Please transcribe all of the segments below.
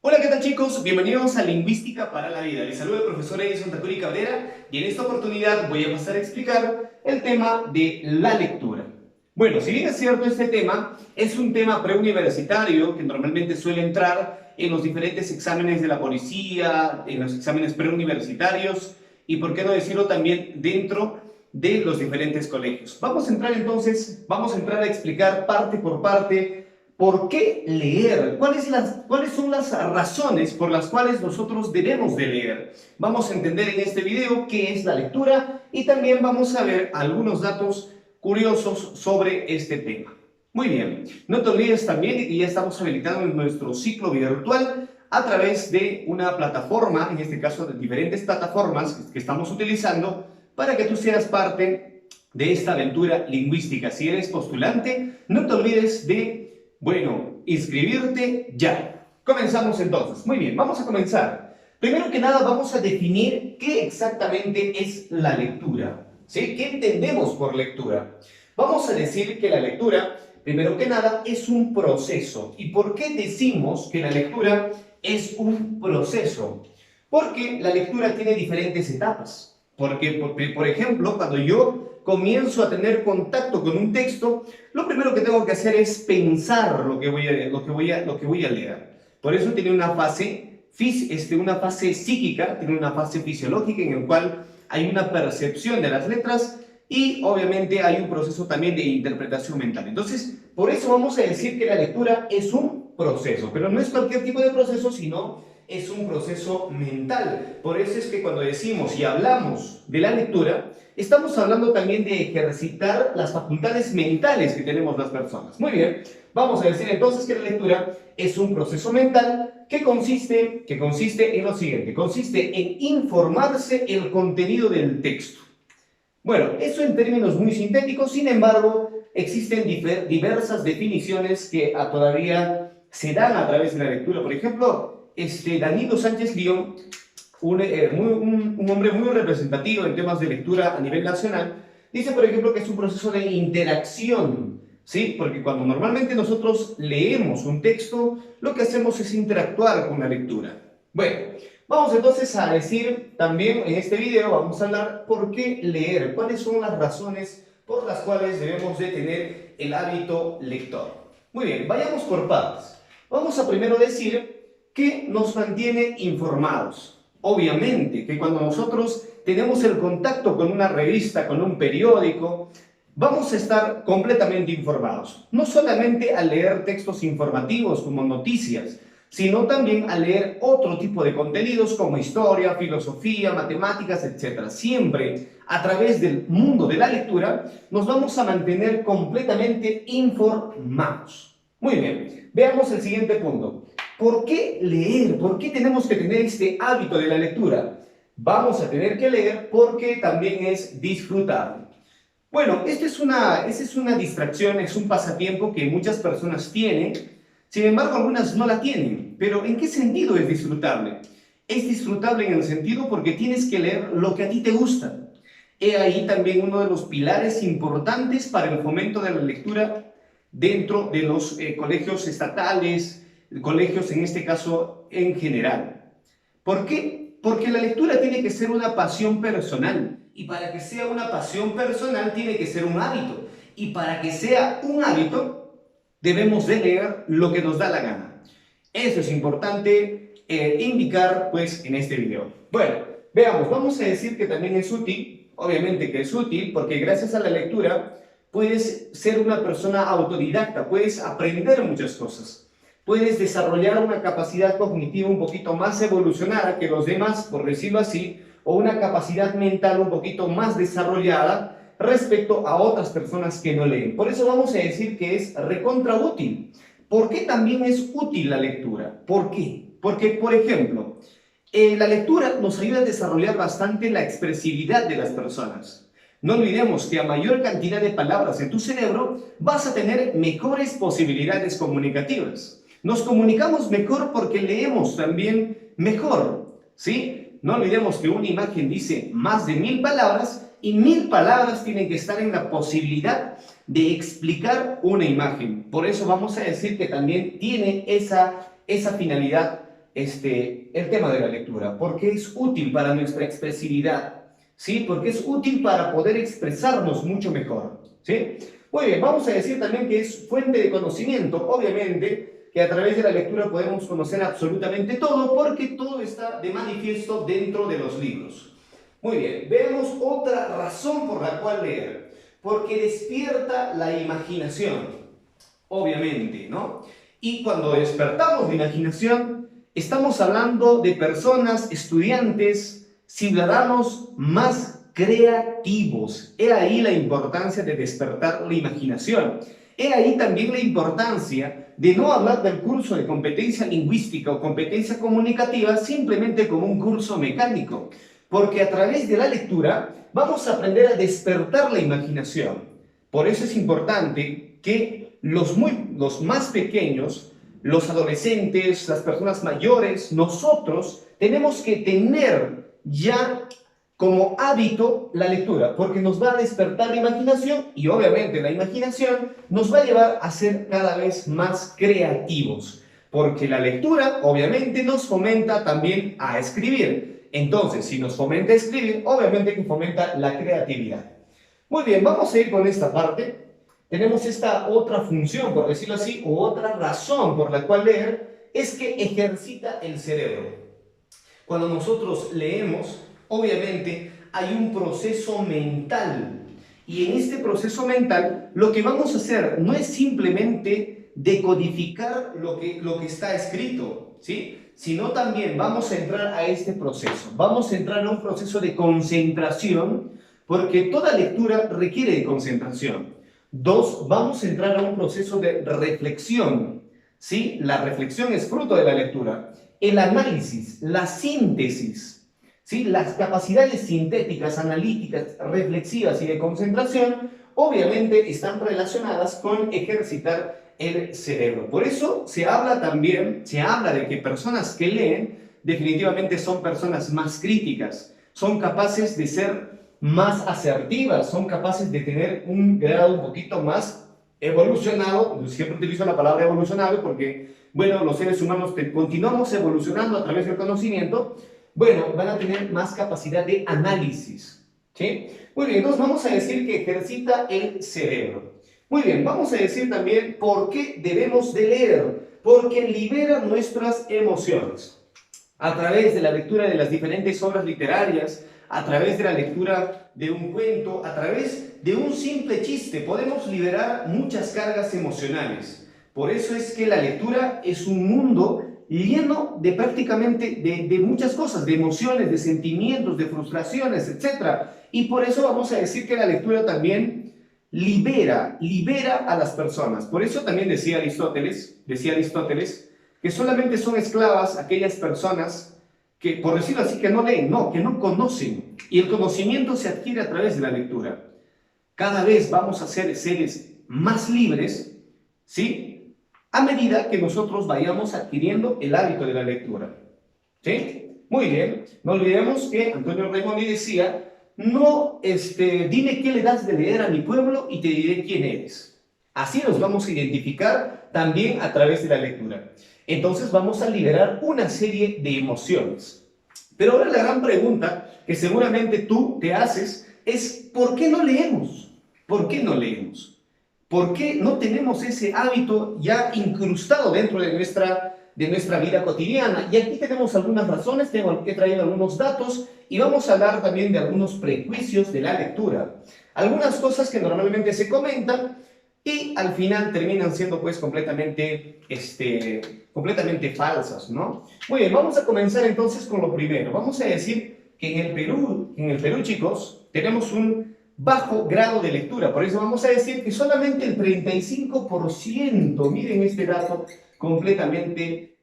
Hola, ¿qué tal chicos? Bienvenidos a Lingüística para la Vida. Les saluda el profesor Edison Takuri Cabrera y en esta oportunidad voy a pasar a explicar el tema de la lectura. Bueno, si bien es cierto, este tema es un tema preuniversitario que normalmente suele entrar en los diferentes exámenes de la policía, en los exámenes preuniversitarios y, por qué no decirlo, también dentro de los diferentes colegios. Vamos a entrar entonces, vamos a entrar a explicar parte por parte. ¿Por qué leer? ¿Cuáles son las razones por las cuales nosotros debemos de leer? Vamos a entender en este video qué es la lectura y también vamos a ver algunos datos curiosos sobre este tema. Muy bien, no te olvides también que ya estamos habilitando en nuestro ciclo virtual a través de una plataforma, en este caso de diferentes plataformas que estamos utilizando para que tú seas parte de esta aventura lingüística. Si eres postulante, no te olvides de inscribirte ya. Comenzamos entonces. Muy bien, vamos a comenzar. Primero que nada, vamos a definir qué exactamente es la lectura. ¿Sí? ¿Qué entendemos por lectura? Vamos a decir que la lectura, primero que nada, es un proceso. ¿Y por qué decimos que la lectura es un proceso? Porque la lectura tiene diferentes etapas. Porque, por ejemplo, cuando yo comienzo a tener contacto con un texto, lo primero que tengo que hacer es pensar lo que voy a leer. Por eso tiene una fase psíquica, tiene una fase fisiológica en la cual hay una percepción de las letras y obviamente hay un proceso también de interpretación mental. Entonces, por eso vamos a decir que la lectura es un proceso, pero no es cualquier tipo de proceso, sino es un proceso mental. Por eso es que cuando decimos y hablamos de la lectura, estamos hablando también de ejercitar las facultades mentales que tenemos las personas. Muy bien, vamos a decir entonces que la lectura es un proceso mental que consiste en lo siguiente. Consiste en informarse el contenido del texto. Bueno, eso en términos muy sintéticos, sin embargo, existen diversas definiciones que todavía se dan a través de la lectura. Por ejemplo, Danilo Sánchez Lión, un hombre muy representativo en temas de lectura a nivel nacional, dice, por ejemplo, que es un proceso de interacción, ¿sí? Porque cuando normalmente nosotros leemos un texto, lo que hacemos es interactuar con la lectura. Bueno, vamos entonces a decir también en este video, vamos a hablar por qué leer, cuáles son las razones por las cuales debemos de tener el hábito lector. Muy bien, vayamos por partes. Vamos a primero decir que nos mantiene informados. Obviamente que cuando nosotros tenemos el contacto con una revista, con un periódico, vamos a estar completamente informados. No solamente al leer textos informativos como noticias, sino también al leer otro tipo de contenidos como historia, filosofía, matemáticas, etc. Siempre a través del mundo de la lectura nos vamos a mantener completamente informados. Muy bien, veamos el siguiente punto. ¿Por qué leer? ¿Por qué tenemos que tener este hábito de la lectura? Vamos a tener que leer porque también es disfrutar. Bueno, esta es una distracción, es un pasatiempo que muchas personas tienen, sin embargo algunas no la tienen. Pero ¿en qué sentido es disfrutable? Es disfrutable en el sentido porque tienes que leer lo que a ti te gusta. He ahí también uno de los pilares importantes para el fomento de la lectura dentro de los colegios estatales, colegios en este caso en general. ¿Por qué? Porque la lectura tiene que ser una pasión personal y para que sea una pasión personal tiene que ser un hábito y para que sea un hábito debemos de leer lo que nos da la gana. Eso es importante indicar pues en este video. Bueno, veamos, vamos a decir que también es útil, obviamente que es útil porque gracias a la lectura puedes ser una persona autodidacta, puedes aprender muchas cosas. Puedes desarrollar una capacidad cognitiva un poquito más evolucionada que los demás, por decirlo así, o una capacidad mental un poquito más desarrollada respecto a otras personas que no leen. Por eso vamos a decir que es recontra útil. ¿Por qué también es útil la lectura? ¿Por qué? Porque, por ejemplo, la lectura nos ayuda a desarrollar bastante la expresividad de las personas. No olvidemos que a mayor cantidad de palabras en tu cerebro vas a tener mejores posibilidades comunicativas. Nos comunicamos mejor porque leemos también mejor, ¿sí? No olvidemos que una imagen dice más de 1000 palabras y 1000 palabras tienen que estar en la posibilidad de explicar una imagen. Por eso vamos a decir que también tiene esa finalidad el tema de la lectura, porque es útil para nuestra expresividad, ¿sí? Porque es útil para poder expresarnos mucho mejor, ¿sí? Muy bien, vamos a decir también que es fuente de conocimiento, obviamente, que a través de la lectura podemos conocer absolutamente todo, porque todo está de manifiesto dentro de los libros. Muy bien, veamos otra razón por la cual leer, porque despierta la imaginación, obviamente, ¿no? Y cuando despertamos la imaginación, estamos hablando de personas, estudiantes, ciudadanos más creativos. He ahí la importancia de despertar la imaginación. He ahí también la importancia de no hablar del curso de competencia lingüística o competencia comunicativa simplemente como un curso mecánico, porque a través de la lectura vamos a aprender a despertar la imaginación. Por eso es importante que los más pequeños, los adolescentes, las personas mayores, nosotros tenemos que tener ya como hábito la lectura, porque nos va a despertar la imaginación y obviamente la imaginación nos va a llevar a ser cada vez más creativos, porque la lectura obviamente nos fomenta también a escribir. Entonces, si nos fomenta a escribir, obviamente que fomenta la creatividad. Muy bien, vamos a ir con esta parte. Tenemos esta otra función, por decirlo así, o otra razón por la cual leer, es que ejercita el cerebro. Cuando nosotros leemos, obviamente hay un proceso mental. Y en este proceso mental, lo que vamos a hacer no es simplemente decodificar lo que está escrito, ¿sí? Sino también vamos a entrar a este proceso. Vamos a entrar a un proceso de concentración, porque toda lectura requiere de concentración. Dos, vamos a entrar a un proceso de reflexión, ¿sí? La reflexión es fruto de la lectura. El análisis, la síntesis, ¿sí? Las capacidades sintéticas, analíticas, reflexivas y de concentración, obviamente están relacionadas con ejercitar el cerebro. Por eso se habla de que personas que leen definitivamente son personas más críticas, son capaces de ser más asertivas, son capaces de tener un grado un poquito más evolucionado. Siempre utilizo la palabra evolucionado porque, bueno, los seres humanos continuamos evolucionando a través del conocimiento. Bueno, van a tener más capacidad de análisis, ¿sí? Muy bien, entonces vamos a decir que ejercita el cerebro. Muy bien, vamos a decir también por qué debemos de leer. Porque libera nuestras emociones. A través de la lectura de las diferentes obras literarias, a través de la lectura de un cuento, a través de un simple chiste, podemos liberar muchas cargas emocionales. Por eso es que la lectura es un mundo lleno de prácticamente de muchas cosas, de emociones, de sentimientos, de frustraciones, etc. Y por eso vamos a decir que la lectura también libera a las personas. Por eso también decía Aristóteles que solamente son esclavas aquellas personas que, por decirlo así, que no leen, no, que no conocen. Y el conocimiento se adquiere a través de la lectura. Cada vez vamos a ser seres más libres, ¿sí? A medida que nosotros vayamos adquiriendo el hábito de la lectura. ¿Sí? Muy bien. No olvidemos que Antonio Raimondi decía, no, dime qué le das de leer a mi pueblo y te diré quién eres. Así nos vamos a identificar también a través de la lectura. Entonces vamos a liberar una serie de emociones. Pero ahora la gran pregunta que seguramente tú te haces es, ¿por qué no leemos? ¿Por qué no leemos? ¿Por qué no tenemos ese hábito ya incrustado dentro de nuestra vida cotidiana? Y aquí tenemos algunas razones, he traído algunos datos y vamos a hablar también de algunos prejuicios de la lectura. Algunas cosas que normalmente se comentan y al final terminan siendo pues completamente falsas, ¿no? Muy bien, vamos a comenzar entonces con lo primero. Vamos a decir que en el Perú, chicos, tenemos un bajo grado de lectura. Por eso vamos a decir que solamente el 35%, miren este dato completamente,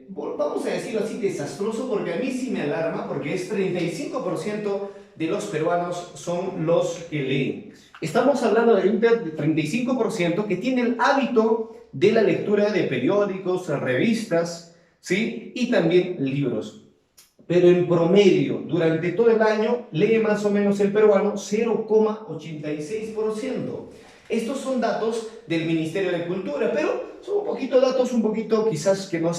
vamos a decirlo así, desastroso, porque a mí sí me alarma, porque es 35% de los peruanos son los que leen. Estamos hablando de un 35% que tiene el hábito de la lectura de periódicos, revistas, ¿sí? Y también libros. Pero en promedio, durante todo el año, lee más o menos el peruano 0,86%. Estos son datos del Ministerio de Cultura, pero son un poquito datos, un poquito quizás que no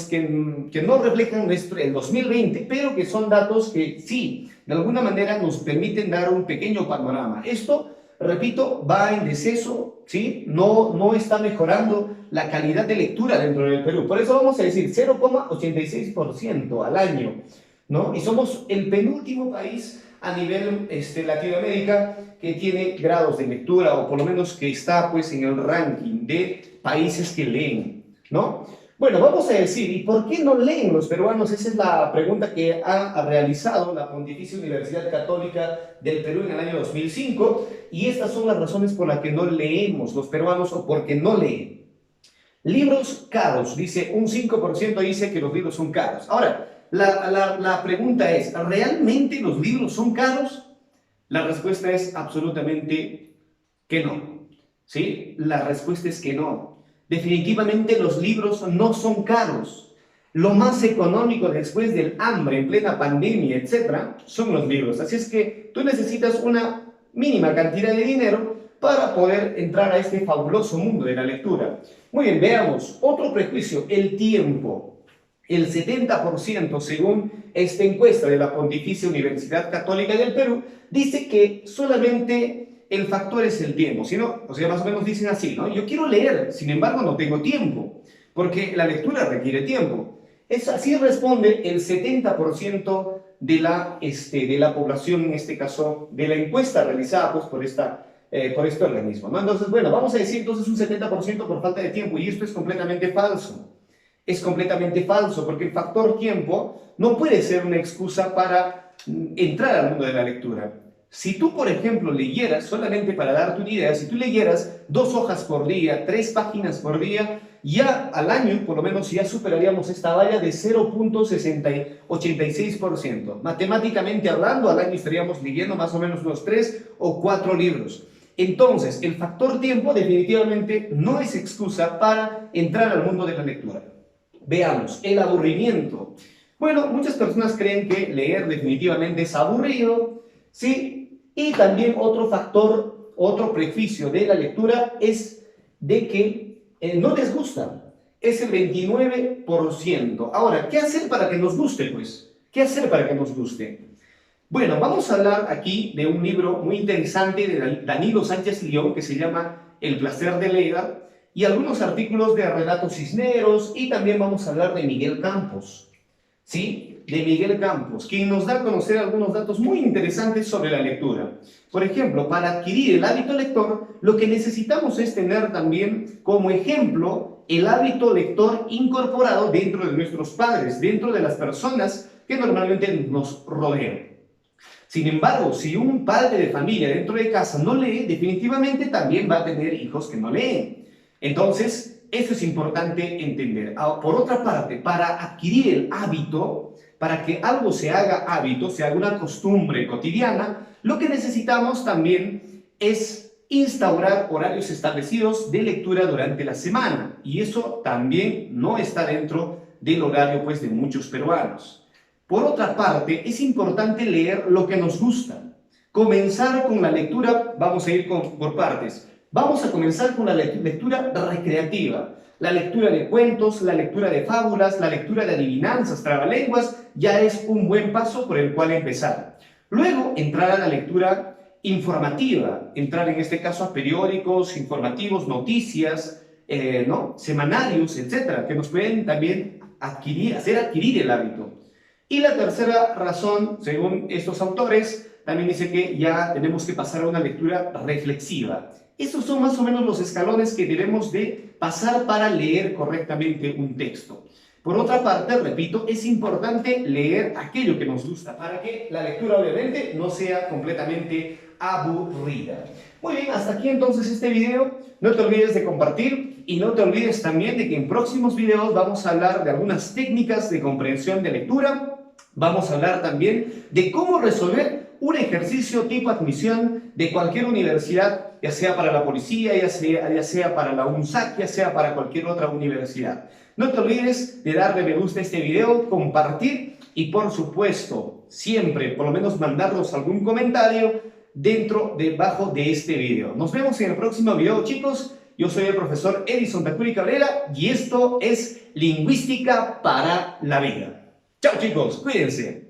reflejan el 2020, pero que son datos que sí, de alguna manera nos permiten dar un pequeño panorama. Esto, repito, va en deceso, ¿sí? No está mejorando la calidad de lectura dentro del Perú. Por eso vamos a decir 0,86% al año, ¿no? Y somos el penúltimo país a nivel Latinoamérica que tiene grados de lectura, o por lo menos que está pues en el ranking de países que leen, ¿no? Bueno, vamos a decir, ¿y por qué no leen los peruanos? Esa es la pregunta que ha realizado la Pontificia Universidad Católica del Perú en el año 2005, y estas son las razones por las que no leemos los peruanos, o porque no leen. Libros caros, dice un 5% dice que los libros son caros. Ahora, la pregunta es, ¿realmente los libros son caros? La respuesta es absolutamente que no, ¿sí? La respuesta es que no. Definitivamente los libros no son caros. Lo más económico después del hambre, en plena pandemia, etcétera, son los libros. Así es que tú necesitas una mínima cantidad de dinero para poder entrar a este fabuloso mundo de la lectura. Muy bien, veamos. Otro prejuicio, el tiempo. El 70%, según esta encuesta de la Pontificia Universidad Católica del Perú, dice que solamente el factor es el tiempo. Sino, o sea, más o menos dicen así, ¿no? Yo quiero leer, sin embargo no tengo tiempo, porque la lectura requiere tiempo. Así responde el 70% de la población, en este caso, de la encuesta realizada pues, por este organismo, ¿no? Entonces, bueno, vamos a decir entonces un 70% por falta de tiempo, y esto es completamente falso. Es completamente falso, porque el factor tiempo no puede ser una excusa para entrar al mundo de la lectura. Si tú, por ejemplo, leyeras, solamente para darte una idea, si tú leyeras 2 hojas por día, 3 páginas por día, ya al año, por lo menos, ya superaríamos esta valla de 0,86%. Matemáticamente hablando, al año estaríamos leyendo más o menos unos 3 o 4 libros. Entonces, el factor tiempo definitivamente no es excusa para entrar al mundo de la lectura. Veamos, el aburrimiento. Bueno, muchas personas creen que leer definitivamente es aburrido, ¿sí? Y también otro factor, otro prejuicio de la lectura es de que no les gusta. Es el 29%. Ahora, ¿qué hacer para que nos guste, pues? ¿Qué hacer para que nos guste? Bueno, vamos a hablar aquí de un libro muy interesante de Danilo Sánchez Lión que se llama El placer de leer, y algunos artículos de Renato Cisneros, y también vamos a hablar de Miguel Campos, ¿sí? De Miguel Campos, quien nos da a conocer algunos datos muy interesantes sobre la lectura. Por ejemplo, para adquirir el hábito lector, lo que necesitamos es tener también como ejemplo el hábito lector incorporado dentro de nuestros padres, dentro de las personas que normalmente nos rodean. Sin embargo, si un padre de familia dentro de casa no lee, definitivamente también va a tener hijos que no leen. Entonces, eso es importante entender. Por otra parte, para adquirir el hábito, para que algo se haga hábito, se haga una costumbre cotidiana, lo que necesitamos también es instaurar horarios establecidos de lectura durante la semana. Y eso también no está dentro del horario pues, de muchos peruanos. Por otra parte, es importante leer lo que nos gusta. Comenzar con la lectura, vamos a ir por partes. Vamos a comenzar con la lectura recreativa. La lectura de cuentos, la lectura de fábulas, la lectura de adivinanzas, trabalenguas, ya es un buen paso por el cual empezar. Luego, entrar a la lectura informativa, entrar en este caso a periódicos informativos, noticias, semanarios, etcétera, que nos pueden también hacer adquirir el hábito. Y la tercera razón, según estos autores, también dice que ya tenemos que pasar a una lectura reflexiva. Esos son más o menos los escalones que debemos de pasar para leer correctamente un texto. Por otra parte, repito, es importante leer aquello que nos gusta para que la lectura obviamente no sea completamente aburrida. Muy bien, hasta aquí entonces este video. No te olvides de compartir y no te olvides también de que en próximos videos vamos a hablar de algunas técnicas de comprensión de lectura. Vamos a hablar también de cómo resolver un ejercicio tipo admisión de cualquier universidad, ya sea para la policía, ya sea para la UNSAC, ya sea para cualquier otra universidad. No te olvides de darle me gusta a este video, compartir y por supuesto, siempre, por lo menos mandarnos algún comentario debajo de este video. Nos vemos en el próximo video, chicos. Yo soy el profesor Edison Tacuri Cabrera y esto es Lingüística para la Vida. Chao, chicos, cuídense.